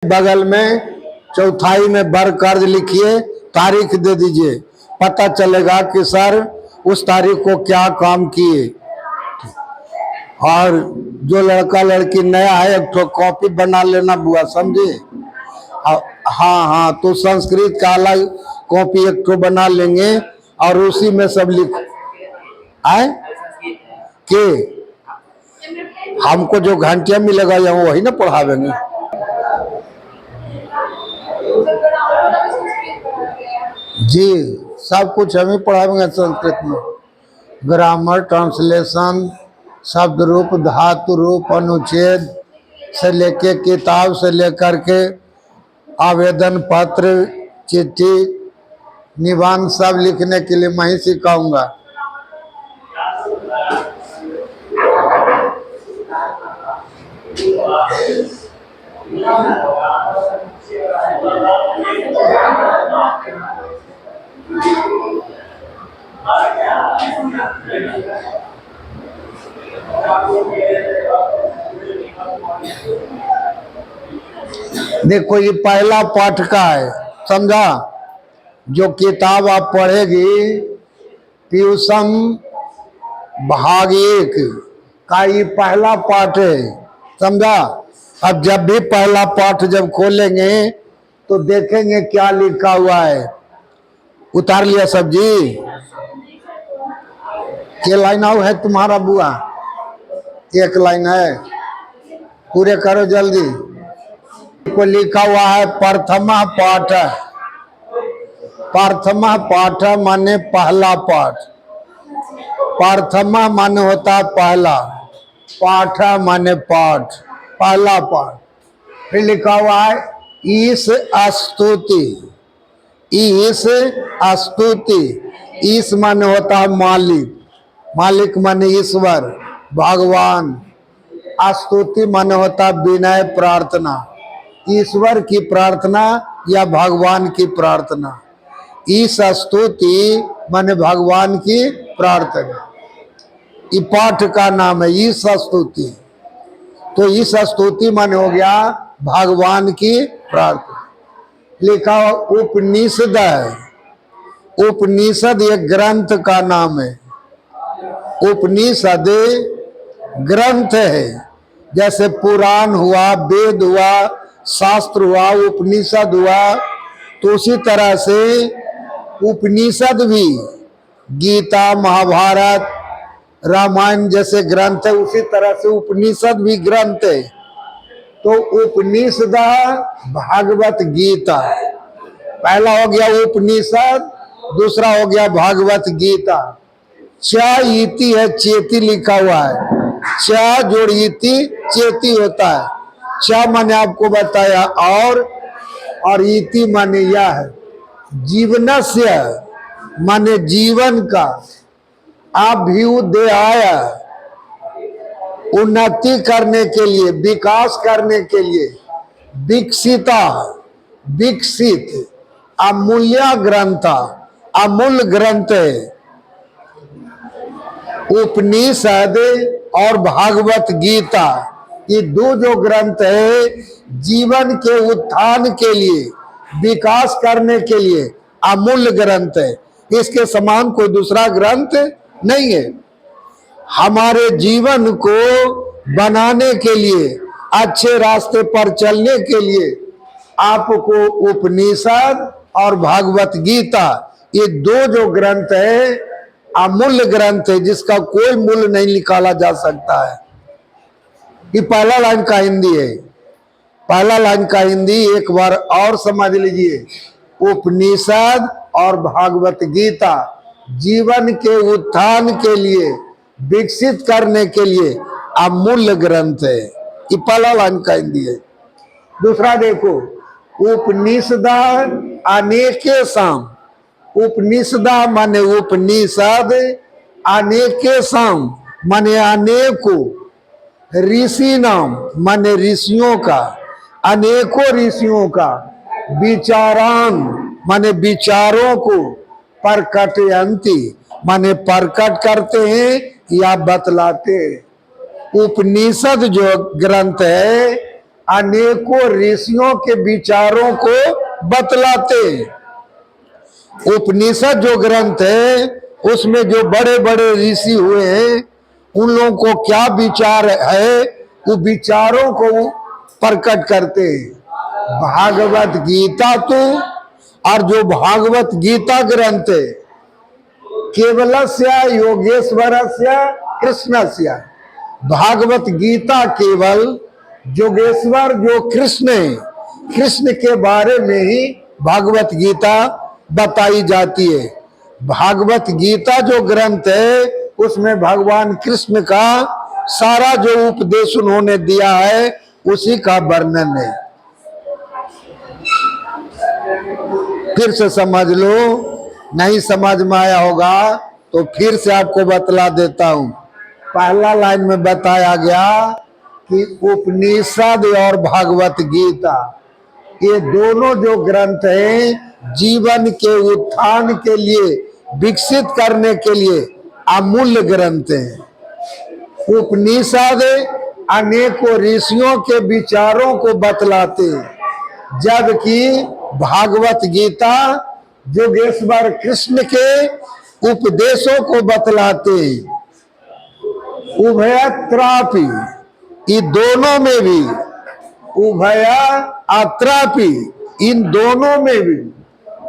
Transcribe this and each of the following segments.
बगल में चौथाई में बर कर्ज लिखिए, तारीख दे दीजिए, पता चलेगा कि सर उस तारीख को क्या काम किए। और जो लड़का लड़की नया है एक तो कॉपी बना लेना बुआ, समझे। हाँ हाँ, तो संस्कृत का अलग कॉपी एक तो बना लेंगे और उसी में सब लिख आए के हमको जो घंटिया मिलेगा यहाँ वही ना पढ़ावेंगे। जी सब कुछ हम ही पढ़ाएंगे संस्कृत में, ग्रामर, ट्रांसलेशन, शब्द रूप, धातु रूप, अनुच्छेद से लेके किताब से लेकर के आवेदन पत्र, चिट्ठी, निबंध सब लिखने के लिए मैं ही सिखाऊंगा। देखो ये पहला पाठ का है, समझा। जो किताब आप पढ़ेगी ट्यूशन भाग 1 का ये पहला पाठ है, समझा। अब जब भी पहला पाठ जब खोलेंगे तो देखेंगे क्या लिखा हुआ है। उतार लिया सब जी। क्या लाइन आउ है तुम्हारा बुआ? 1 लाइन है, पूरे करो जल्दी। को लिखा हुआ है प्रथमा पाठ। प्रथमा पाठ माने पहला पाठ। प्रथमा माने होता है पहला, पाठ माने पाठ, पहला पाठ। फिर लिखा हुआ है ईश स्तुति। ईश स्तुति, ईश माने होता है मालिक, मालिक माने ईश्वर भगवान। स्तुति माने होता है विनय प्रार्थना, ईश्वर की प्रार्थना या भगवान की प्रार्थना। ईश स्तुति माने भगवान की प्रार्थना, ये पाठ का नाम है ईश स्तुति। तो ईश स्तुति माने हो गया भगवान की प्रार्थना। लिखा उपनिषद है। उपनिषद एक ग्रंथ का नाम है। उपनिषद ग्रंथ है, जैसे पुराण हुआ, वेद हुआ, शास्त्र हुआ, उपनिषद हुआ। तो उसी तरह से उपनिषद भी गीता, महाभारत, रामायण जैसे ग्रंथ है, उसी तरह से उपनिषद भी ग्रंथ है। तो उपनिषद भागवत गीता, पहला हो गया उपनिषद, दूसरा हो गया भागवत गीता। चा इति है, चेती लिखा हुआ है। चा जोड़ इति चेती होता है। चा माने आपको बताया और इति माने यह है। जीवनस्य माने जीवन का, अभ्युदय उन्नति करने के लिए, विकास करने के लिए, विकसिता विकसित, अमूल्य ग्रंथ, अमूल्य ग्रंथ है। उपनिषद और भागवत गीता, ये दो जो ग्रंथ है जीवन के उत्थान के लिए, विकास करने के लिए अमूल्य ग्रंथ है। इसके समान कोई दूसरा ग्रंथ नहीं है। हमारे जीवन को बनाने के लिए, अच्छे रास्ते पर चलने के लिए आपको उपनिषद और भागवत गीता, ये दो जो ग्रंथ है अमूल्य ग्रंथ है, जिसका कोई मूल्य नहीं निकाला जा सकता है। ये पहला लाइन का हिंदी है। पहला लाइन का हिंदी एक बार और समझ लीजिए। उपनिषद और भागवत गीता जीवन के उत्थान के लिए, विकसित करने के लिए अमूल्य ग्रंथ है। ये पहला लाइन का हिंदी है। दूसरा देखो, उपनिषद अनेके साम। उपनिषद माने उपनिषद, अनेके साम माने अनेकों, ऋषि नाम माने ऋषियों का, अनेकों ऋषियों का, विचारान माने विचारों को, प्रकटयन्ति माने प्रकट करते हैं या बतलाते हैं। उपनिषद जो ग्रंथ है अनेकों ऋषियों के विचारों को बतलाते। उपनिषद जो ग्रंथ है उसमें जो बड़े बड़े ऋषि हुए हैं उन लोगों को क्या विचार है वो विचारों को प्रकट करते हैं। भागवत गीता तो और जो भागवत गीता ग्रंथ है केवलस्य योगेश्वरस्य कृष्णस्य, भागवत गीता केवल योगेश्वर जो कृष्ण है कृष्ण के बारे में ही भागवत गीता बताई जाती है। भागवत गीता जो ग्रंथ है उसमें भगवान कृष्ण का सारा जो उपदेश उन्होंने दिया है उसी का वर्णन है। फिर से समझ लो, नहीं समझ में आया होगा तो फिर से आपको बतला देता हूं। पहला लाइन में बताया गया कि उपनिषद और भागवत गीता ये दोनों जो ग्रंथ हैं जीवन के उत्थान के लिए विकसित करने के लिए अमूल्य ग्रंथ हैं। उपनिषद अनेकों ऋषियों के विचारों को बतलाते हैं जबकि भागवत गीता योगेश्वर कृष्ण के उपदेशों को बतलाते हैं। उभयत्रापि, ये दोनों में भी, उभय अत्रापि, इन दोनों में भी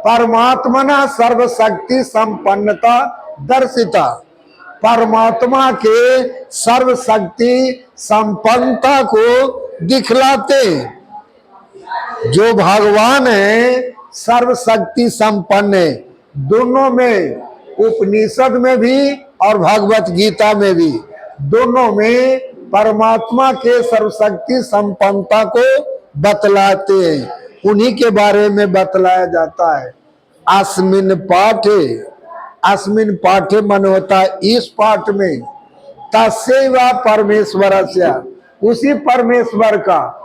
परमात्मना सर्वशक्ति संपन्नता दर्शिता, परमात्मा के सर्वशक्ति संपन्नता को दिखलाते। जो भगवान है सर्वशक्ति संपन्न है, दोनों में, उपनिषद में भी और भगवत गीता में भी, दोनों में परमात्मा के सर्वशक्ति संपन्नता को बतलाते हैं। उन्हीं के बारे में बतलाया जाता है। अस्मिन पाठे, अस्मिन पाठे मन होता है इस पाठ में, तस्यैव परमेश्वरस्य, उसी परमेश्वर का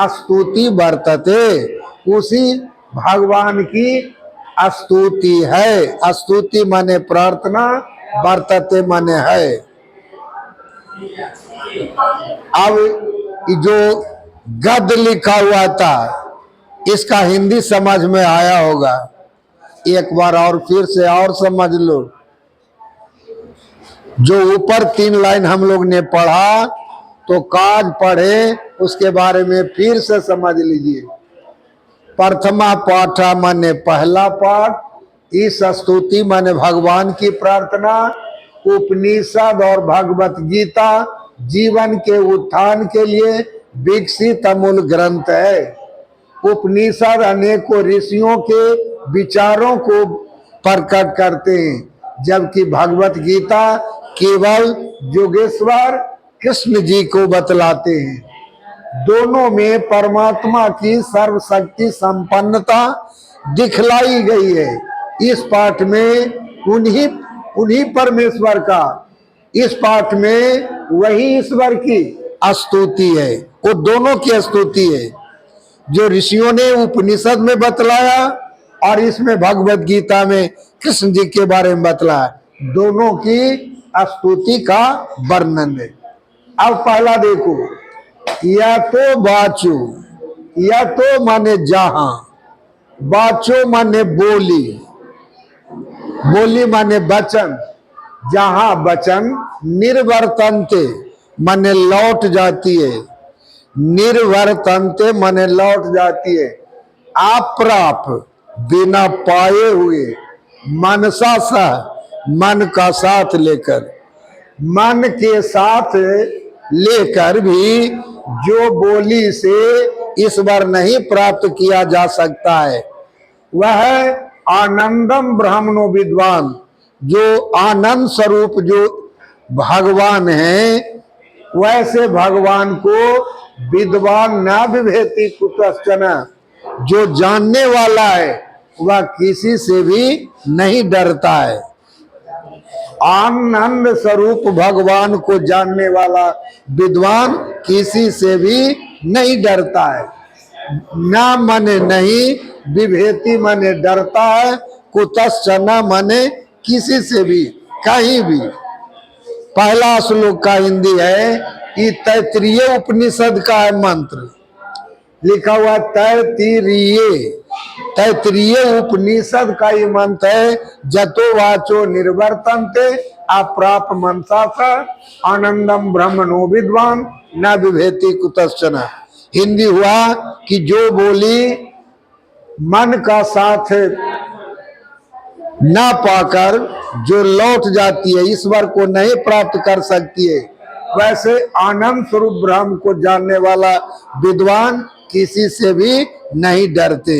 स्तुति वर्तते, उसी भगवान की स्तुति है। स्तुति माने प्रार्थना, वर्तते माने है। अब जो गद्य लिखा हुआ था इसका हिंदी समझ में आया होगा, एक बार और फिर से और समझ लो। जो ऊपर 3 लाइन हम लोग ने पढ़ा तो काज पढ़े उसके बारे में फिर से समझ लीजिए। प्रथमा पाठा माने पहला पाठ, इस स्तुति माने भगवान की प्रार्थना। उपनिषद और भगवत गीता जीवन के उत्थान के लिए विकसित अमूल ग्रंथ है। उपनिषद अनेकों ऋषियों के विचारों को प्रकट करते हैं जबकि भगवत गीता केवल योगेश्वर कृष्ण जी को बतलाते हैं। दोनों में परमात्मा की सर्वशक्ति संपन्नता दिखलाई गई है। इस पाठ में उन्हीं परमेश्वर का, इस पाठ में वही ईश्वर की स्तुति है। वो दोनों की स्तुति है जो ऋषियों ने उपनिषद में बतलाया और इसमें भगवत गीता में कृष्ण जी के बारे में बतलाया। दोनों की स्तुति का वर्णन है। अब पहला देखो, या तो बाचो, या तो माने जहां, बाचो माने बोली, बोली माने वचन, जहां वचन, निर्वर्तनते माने लौट जाती है, निर्वर्तनते माने लौट जाती है। अप्राप बिना पाए हुए, मनसा सह मन का साथ लेकर, मन के साथ लेकर भी जो बोली से ईश्वर नहीं प्राप्त किया जा सकता है वह आनंदम ब्रह्मणो विद्वान, जो आनंद स्वरूप जो भगवान है वैसे भगवान को विद्वान न विभेति कुतश्चन, जो जानने वाला है वह किसी से भी नहीं डरता है। आनंद स्वरूप भगवान को जानने वाला विद्वान किसी से भी नहीं डरता है। ना मने नहीं, विभेति मने डरता है, कुतश्चन मने किसी से भी, कहीं भी। पहला श्लोक का हिंदी है, ये तैत्तिरीय उपनिषद का है मंत्र। लिखा हुआ तैत्तिरीय। तैत्तिरीय उपनिषद का ये मंत्र है, जतो वाचो निर्वर्तन्ते अप्राप मनसा स आनंदम ब्रह्मणो विद्वान न विभेति कुतश्चन। हिंदी हुआ कि जो बोली मन का साथ ना पाकर जो लौट जाती है, ईश्वर को नहीं प्राप्त कर सकती है, वैसे आनंद स्वरूप ब्रह्म को जानने वाला विद्वान किसी से भी नहीं डरते।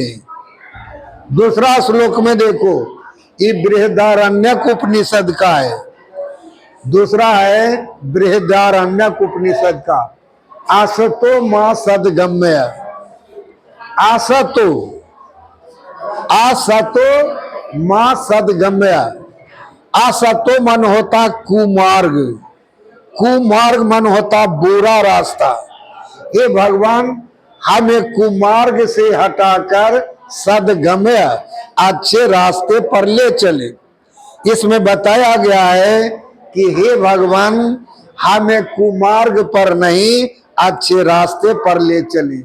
दूसरा श्लोक में देखो, ये बृहदारण्यक उपनिषद का है। दूसरा है बृहदारण्यक उपनिषद का, आसतो मां सदगम्य। आसतो मां सदगम्य। असतो मन होता कुमार्ग, कुमार्ग मन होता बुरा रास्ता। हे भगवान, हमें कुमार्ग से हटाकर सदगम्य अच्छे रास्ते पर ले चले। इसमें बताया गया है कि हे भगवान, हमें कुमार्ग पर नहीं अच्छे रास्ते पर ले चले।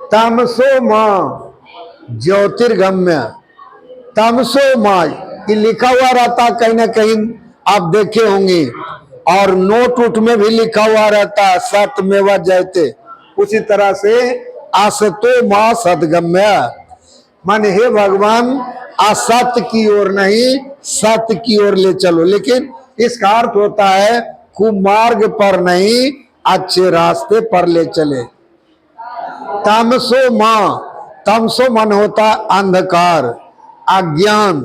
तमसो मां ज्योतिर्गम्य। तमसो मां ये लिखा हुआ रहता कहीं ना कहीं, आप देखे होंगे, और नोट उठ में भी लिखा हुआ रहता सत्यमेव जयते। उसी तरह से असतो मां सदगम्य, मन हे भगवान असत्य की ओर नहीं सत्य की ओर ले चलो। लेकिन इसका अर्थ होता है कुमार्ग पर नहीं अच्छे रास्ते पर ले चले। तमसो मां, तमसो मन होता अंधकार अज्ञान।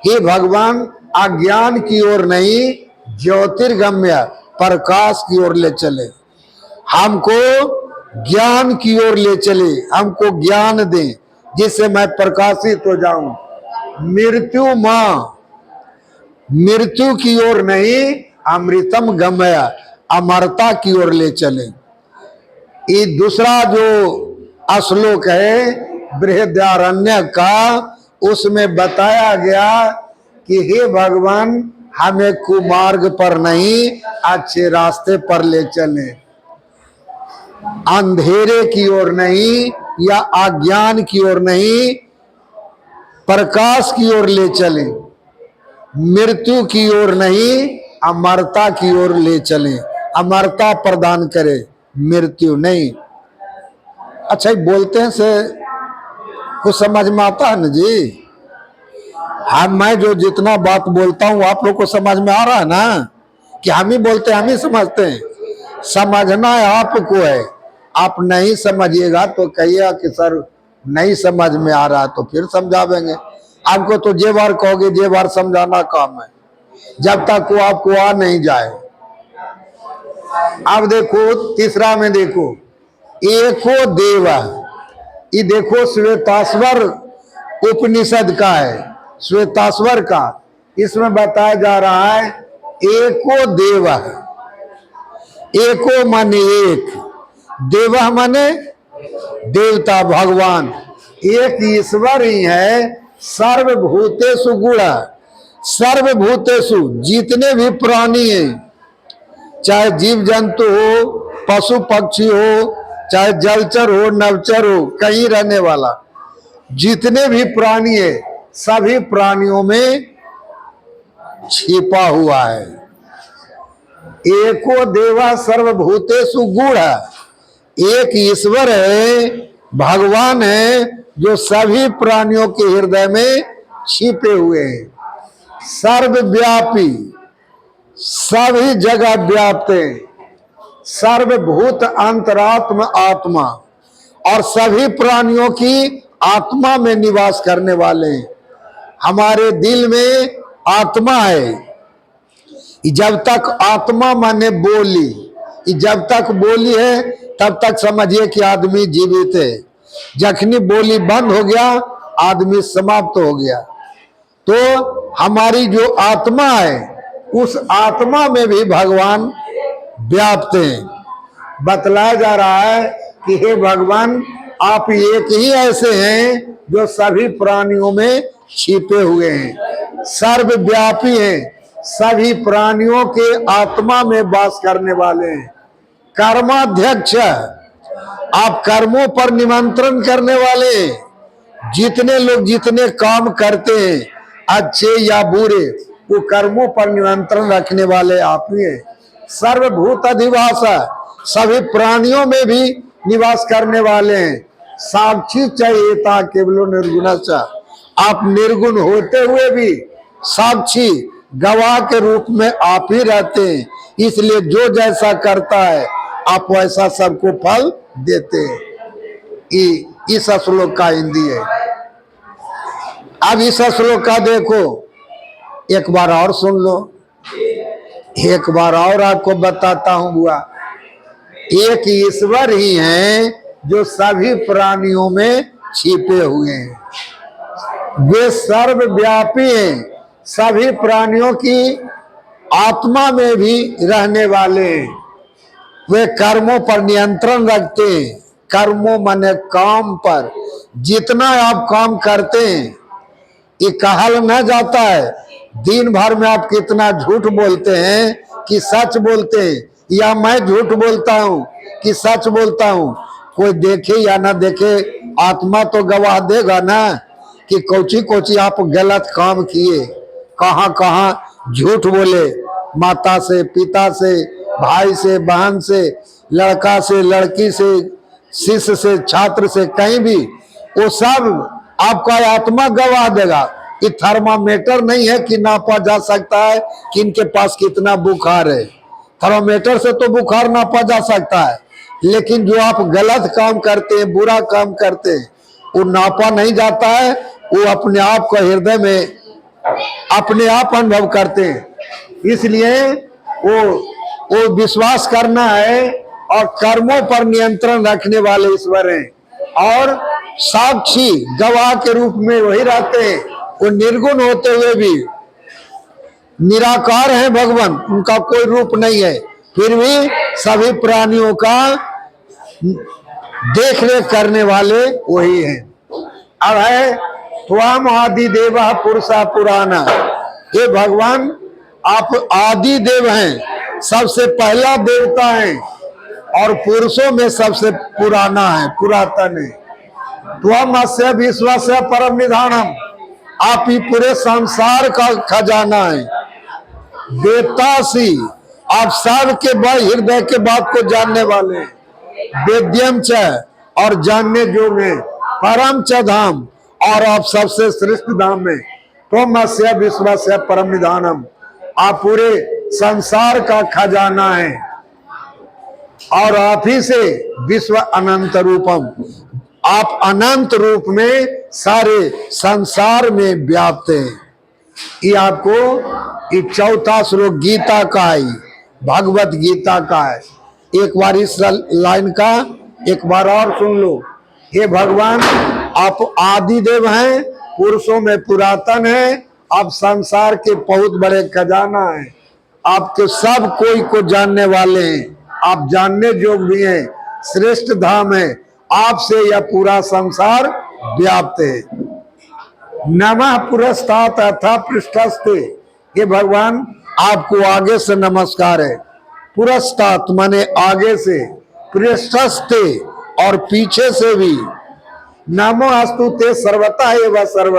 हे भगवान, अज्ञान की ओर नहीं ज्योतिर्गम्य प्रकाश की ओर ले चले। हमको ज्ञान की ओर ले चले, हमको ज्ञान दें जिससे मैं प्रकाशित हो जाऊं। मृत्यु मां, मृत्यु की ओर नहीं अमृतम गम्य अमरता की ओर ले चले। ये दूसरा जो श्लोक है बृहदारण्य का, उसमें बताया गया कि हे भगवान, हमें कुमार्ग पर नहीं अच्छे रास्ते पर ले चले, अंधेरे की ओर नहीं या अज्ञान की ओर नहीं प्रकाश की ओर ले चले, मृत्यु की ओर नहीं अमरता की ओर ले चले। अमरता प्रदान करे, मृत्यु नहीं। अच्छा, बोलते हैं से कुछ समझ में आता है ना जी? मैं जो जितना बात बोलता हूँ आप लोग को समझ में आ रहा है ना? कि हम ही बोलते हैं, हम ही समझते हैं। समझना है आपको है, आप नहीं समझिएगा तो कहिएगा कि सर नहीं समझ में आ रहा, तो फिर समझावेंगे आपको। तो जे बार कहोगे जे बार समझाना काम है, जब तक वो आपको आ नहीं जाए। अब देखो तीसरा में देखो, एको देव। ये देखो श्वेताश्वर उपनिषद का है, श्वेताश्वर का। इसमें बताया जा रहा है एको देव। एको माने एक, देव माने देवता भगवान। एक ईश्वर ही है, सर्वभूतेषु गुण। सर्वभूतेषु जितने भी प्राणी हैं, चाहे जीव जंतु हो, पशु पक्षी हो, चाहे जलचर हो नवचर हो, कहीं रहने वाला जितने भी प्राणी है, सभी प्राणियों में छिपा हुआ है। एको देवा सर्वभूतेषु गुण। एक ईश्वर है, भगवान है, जो सभी प्राणियों के हृदय में छिपे हुए हैं। सर्वव्यापी, सभी जगह व्याप्त है। सर्वभूत अंतरात्म आत्मा, और सभी प्राणियों की आत्मा में निवास करने वाले हैं। हमारे दिल में आत्मा है। जब तक आत्मा माने बोली, जब तक बोली है तब तक समझिए कि आदमी जीवित है। जखनी बोली बंद हो गया, आदमी समाप्त हो गया। तो हमारी जो आत्मा है, उस आत्मा में भी भगवान व्याप्त हैं। बतलाया जा रहा है कि हे भगवान, आप एक ही ऐसे हैं जो सभी प्राणियों में छिपे हुए हैं, सर्वव्यापी हैं, सभी प्राणियों के आत्मा में वास करने वाले हैं। कर्माध्यक्ष, आप कर्मों पर निमंत्रण करने वाले, जितने लोग जितने काम करते हैं अच्छे या बुरे, वो कर्मों पर नियंत्रण रखने वाले आप ही हैं। सर्वभूत अधिवास, सभी प्राणियों में भी निवास करने वाले हैं। साक्षी चेता केवलो निर्गुणश्च, आप निर्गुण होते हुए भी साक्षी गवाह के रूप में आप ही रहते हैं। इसलिए जो जैसा करता है आप वैसा सबको फल देते हैं। इस श्लोक का हिंदी है। अब इस श्लोक का देखो, एक बार और सुन लो, एक बार और आपको बताता हूं बुआ। एक ईश्वर ही हैं जो सभी प्राणियों में छिपे हुए हैं। वे सर्वव्यापी हैं, सभी प्राणियों की आत्मा में भी रहने वाले हैं। वे कर्मों पर नियंत्रण रखते हैं। कर्मों माने काम पर, जितना आप काम करते हैं ये कहा न जाता है। दिन भर में आप कितना झूठ बोलते हैं कि सच बोलते हैं, या मैं झूठ बोलता हूं कि सच बोलता हूं। कोई देखे या ना देखे, आत्मा तो गवाह देगा ना कि कोची कोची आप गलत काम किए, कहां कहां झूठ बोले, माता से, पिता से, भाई से, बहन से, लड़का से, लड़की से, शिष्य से, छात्र से, कहीं भी, वो सब आपका आत्मा गवाह देगा। ये थर्मामीटर नहीं है कि नापा जा सकता है कि इनके पास कितना बुखार है। थर्मामीटर से तो बुखार नापा जा सकता है, लेकिन जो आप गलत काम करते हैं, बुरा काम करते हैं, वो नापा नहीं जाता है। वो अपने आप को हृदय में अपने आप अनुभव करते हैं। इसलिए वो विश्वास करना है और कर्मों पर नियंत्रण रखने वाले ईश्वर हैं और साक्षी गवाह के रूप में वही रहते हैं। वो निर्गुण होते हुए भी निराकार है भगवान, उनका कोई रूप नहीं है, फिर भी सभी प्राणियों का देख रेख करने वाले वही हैं। अब है त्वम आदि देव पुरुषा पुराना, हे भगवान आप आदि देव हैं, सबसे पहला देवता है और पुरुषों में सबसे पुराना है, पुरातन है। त्वम अस्य विश्वस्य परम निधानम, आप ही पूरे संसार का खजाना है। वेत्तासी, आप सबके हृदय के बात को जानने वाले। वेद्यम च, और जानने योग्य। परम च धाम, और आप सबसे श्रेष्ठ धाम में। त्वम अस्य विश्वस्य परम निधानम, आप पूरे संसार का खजाना है और आप ही से विश्व अनंत रूपम, आप अनंत रूप में सारे संसार में व्याप्त हैं। ये आपको ये चौथा श्लोक गीता का है, भगवत गीता का है। एक बार इस लाइन का एक बार और सुन लो। हे भगवान आप आदि देव हैं, पुरुषों में पुरातन हैं, आप संसार के बहुत बड़े खजाना हैं, आपके सब कोई को जानने वाले हैं, आप जानने योग्य भी हैं, श्रेष्ठ धाम है, आपसे यह पूरा संसार व्याप्त है। नमः पुरस्तात् अथा पृष्ठस्ते, ये भगवान आपको आगे से नमस्कार है। पुरस्तात् माने आगे से, पृष्ठस्ते और पीछे से भी। नमो अस्तु ते सर्वतः एव सर्व,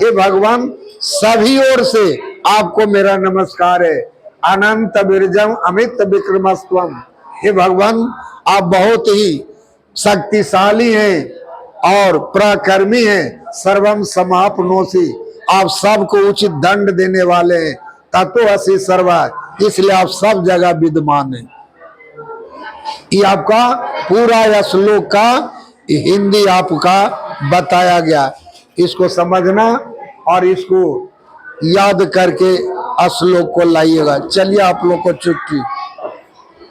हे भगवान सभी ओर से आपको मेरा नमस्कार है। अनंत विरजम अमित विक्रमस्त्वम, हे भगवान आप बहुत ही शक्तिशाली हैं और पराक्रमी हैं। सर्वम समापनोषि, आप सबको उचित दंड देने वाले हैं। ततो असि सर्वा, इसलिए आप सब जगह विद्यमान हैं। ये आपका पूरा यह श्लोक का हिंदी आपका बताया गया। इसको समझना और इसको याद करके श्लोक को लाइएगा। चलिए आप लोग को छुट्टी।